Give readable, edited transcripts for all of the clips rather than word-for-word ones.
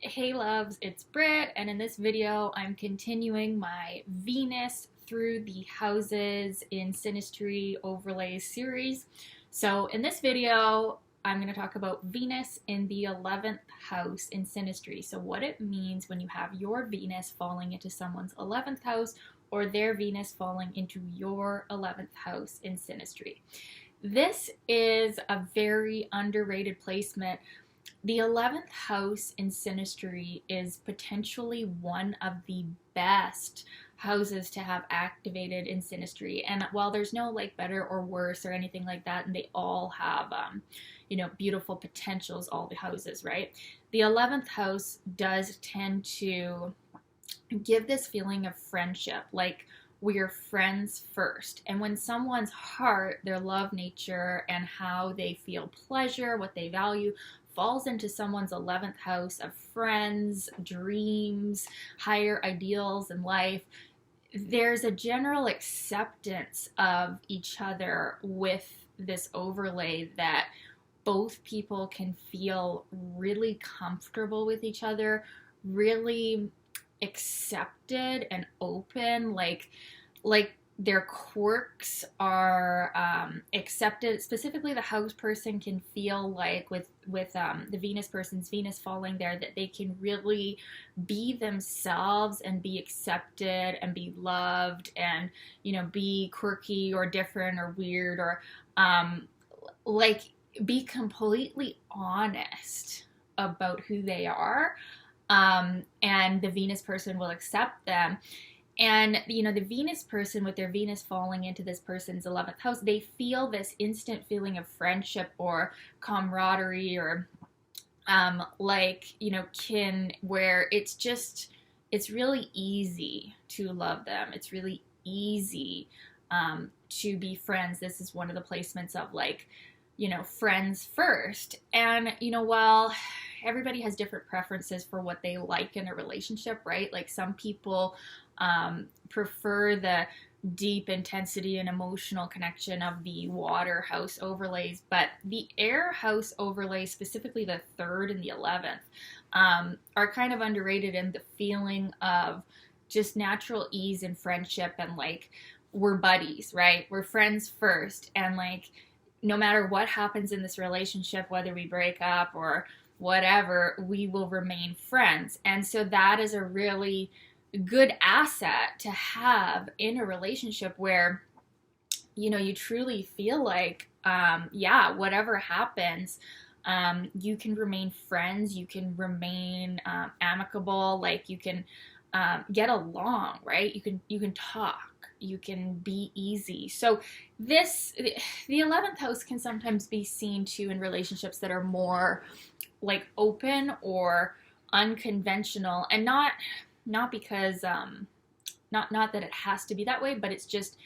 Hey loves, it's Britt, and in this video I'm continuing my Venus through the houses in Synastry overlay series. So in this video I'm going to talk about Venus in the 11th house in Synastry. So what it means when you have your Venus falling into someone's 11th house or their Venus falling into your 11th house in Synastry. This is a very underrated placement. The 11th house in Synastry is potentially one of the best houses to have activated in Synastry. And while there's no like better or worse or anything like that, and they all have, beautiful potentials, all the houses, right? The 11th house does tend to give this feeling of friendship, like we're friends first. And when someone's heart, their love nature, and how they feel pleasure, what they value, falls into someone's 11th house of friends, dreams, higher ideals in life, there's a general acceptance of each other with this overlay that both people can feel really comfortable with each other, really accepted and open, like their quirks are accepted. Specifically, the house person can feel like with the Venus person's Venus falling there, that they can really be themselves and be accepted and be loved, and be quirky or different or weird, or like be completely honest about who they are. And the Venus person will accept them. And, the Venus person with their Venus falling into this person's 11th house, they feel this instant feeling of friendship or camaraderie or, kin, where it's really easy to love them. It's really easy, to be friends. This is one of the placements of friends first. And, while everybody has different preferences for what they like in a relationship, right? Like some people prefer the deep intensity and emotional connection of the water house overlays, but the air house overlays, specifically the 3rd and the 11th, are kind of underrated in the feeling of just natural ease and friendship, and we're buddies, right? We're friends first, and no matter what happens in this relationship, whether we break up or whatever, we will remain friends. And so that is a really good asset to have in a relationship where, you truly feel like, whatever happens, you can remain friends, you can remain amicable, you can get along, right? You can talk, you can be easy. So the 11th house can sometimes be seen too in relationships that are more open or unconventional, and not because not that it has to be that way, but it's just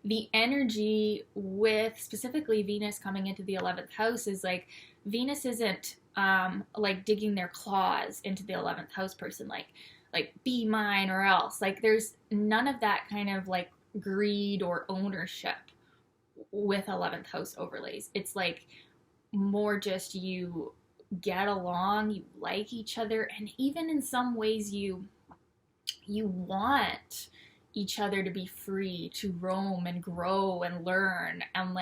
the energy with specifically Venus coming into the 11th house is Venus isn't digging their claws into the 11th house person, like be mine or else. There's none of that kind of greed or ownership with 11th house overlays. It's more just you get along, you like each other, and even in some ways you want each other to be free to roam and grow and learn, and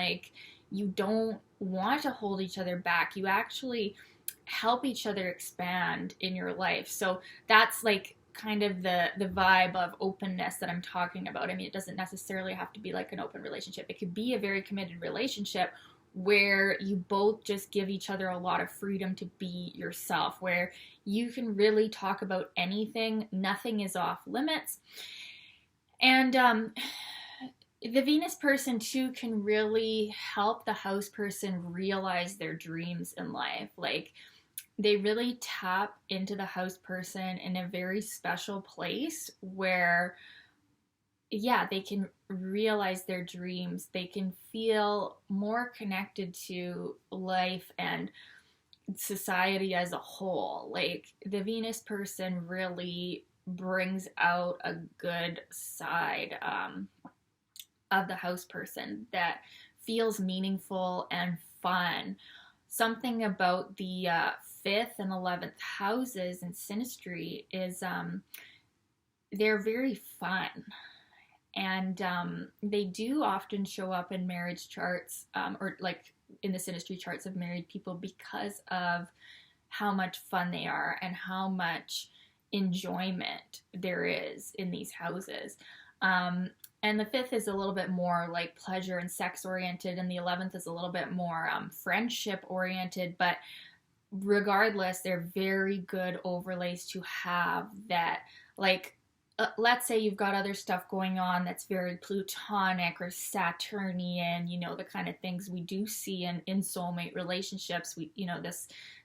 you don't want to hold each other back. You actually help each other expand in your life. So that's kind of the vibe of openness that I'm talking about. I mean, it doesn't necessarily have to be an open relationship. It could be a very committed relationship where you both just give each other a lot of freedom to be yourself, where you can really talk about anything, nothing is off limits. And the Venus person too can really help the house person realize their dreams in life. They really tap into the house person in a very special place where they can realize their dreams. They can feel more connected to life and society as a whole. The Venus person really brings out a good side of the house person that feels meaningful and fun. something about the 5th and 11th houses in Synastry is they're very fun. And they do often show up in marriage charts, or like in the Synastry charts of married people, because of how much fun they are and how much enjoyment there is in these houses. And the 5th is a little bit more like pleasure and sex oriented, and the 11th is a little bit more friendship oriented. But regardless, they're very good overlays to have that, like, let's say you've got other stuff going on that's very plutonic or Saturnian, you know, the kind of things we do see in soulmate relationships.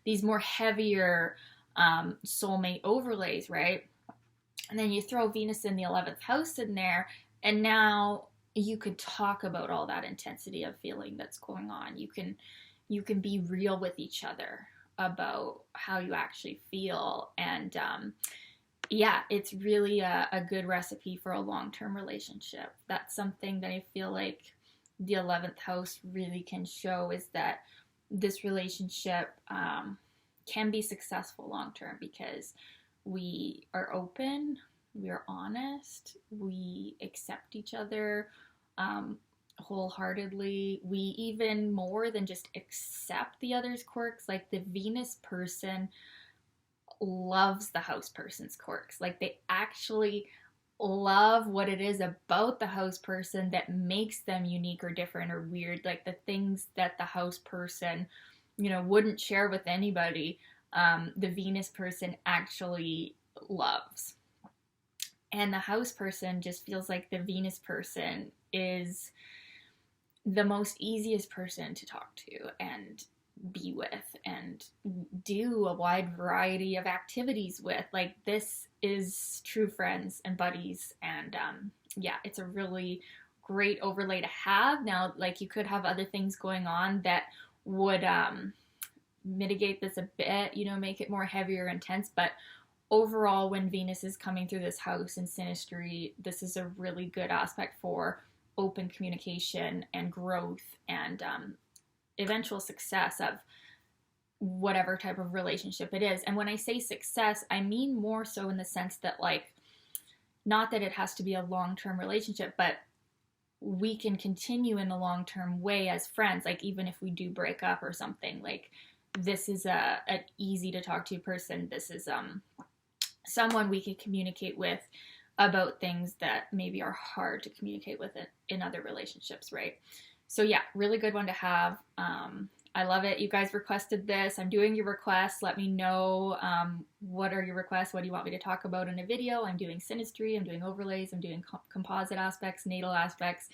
These more heavier soulmate overlays, right? And then you throw Venus in the 11th house in there, and now you could talk about all that intensity of feeling that's going on. You can be real with each other about how you actually feel, and yeah, it's really a good recipe for a long-term relationship. That's something that I feel like the 11th house really can show, is that this relationship can be successful long-term because we are open, we are honest, we accept each other wholeheartedly. We even more than just accept the other's quirks. Like, the Venus person loves the house person's quirks. Like, they actually love what it is about the house person that makes them unique or different or weird. Like, the things that the house person, you know, wouldn't share with anybody, the Venus person actually loves. And the house person just feels like the Venus person is the most easiest person to talk to and be with and do a wide variety of activities with. Like, this is true friends and buddies, and yeah, it's a really great overlay to have. Now, like, you could have other things going on that would mitigate this a bit, you know, make it more heavy or intense, but overall, when Venus is coming through this house in Synastry, this is a really good aspect for open communication and growth and eventual success of whatever type of relationship it is. And when I say success, I mean more so in the sense that, like, not that it has to be a long-term relationship, but we can continue in a long-term way as friends. Like, even if we do break up or something, like, this is an easy to talk to person. This is someone we can communicate with about things that maybe are hard to communicate with in other relationships, right? So yeah, really good one to have. I love it. You guys requested this. I'm doing your requests. Let me know what are your requests. What do you want me to talk about in a video? I'm doing Synastry. I'm doing overlays. I'm doing composite aspects, natal aspects.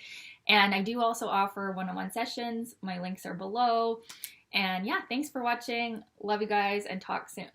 And I do also offer one-on-one sessions. My links are below. And yeah, thanks for watching. Love you guys, and talk soon.